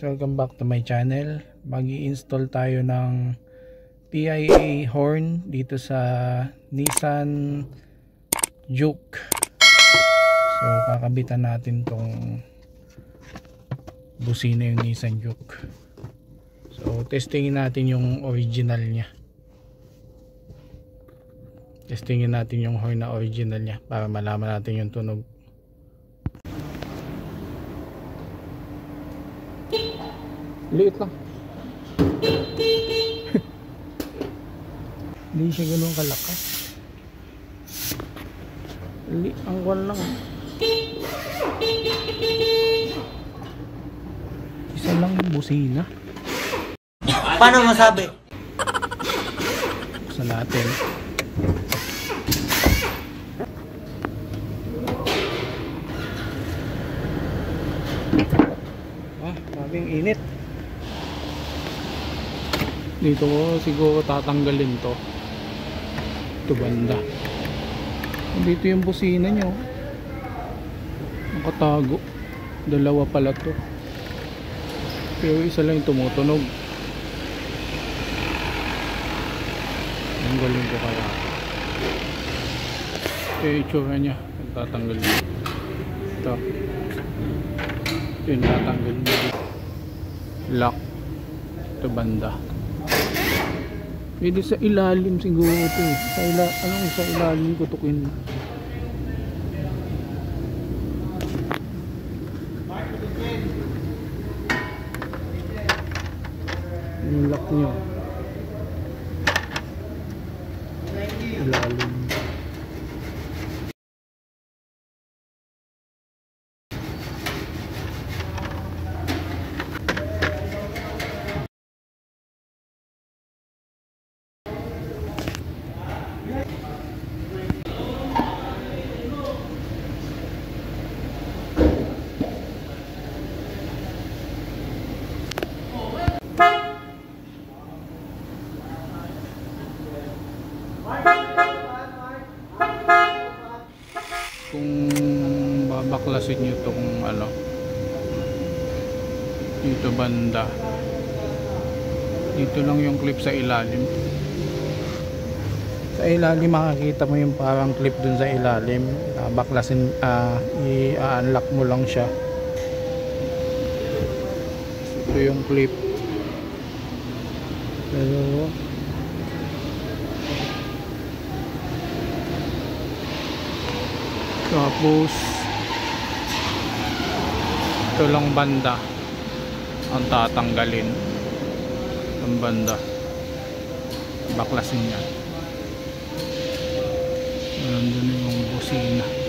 welcome back to my channel. Mag-i-install tayo ng PIA horn dito sa Nissan Juke. So kakabitan natin tong busina yung Nissan Juke. So testingin natin yung original niya. Testingin natin yung horn na original niya para malaman natin yung tunog. Liit lang. Hindi siya ganoon kalakas. Ang kwan lang. Isa lang busina. Paano masabi? Buksan natin. Maraming init. Dito ko siguro tatanggalin to. Ito banda. Dito yung busina nyo. Nakatago. Dalawa pala to. Pero isa lang yung tumutunog. Tanggalin ko kaya. Ito yung itsura nya. Tatanggalin. Ito. Ito yung tatanggalin. Lock. Ito banda. Pwede sa ilalim siguro ito eh. Sa ilalim kutukin. Yung lock nyo. Ilalim. Kung babaklasin nyo itong dito banda, dito lang yung clip sa ilalim. Sa ilalim makikita mo yung parang clip dun sa ilalim. Baklasin, i-unlock mo lang siya. Ito yung clip. Pero tapos ito lang banda ang tatanggalin. Ang banda baklasin niya. Nandun yung busina.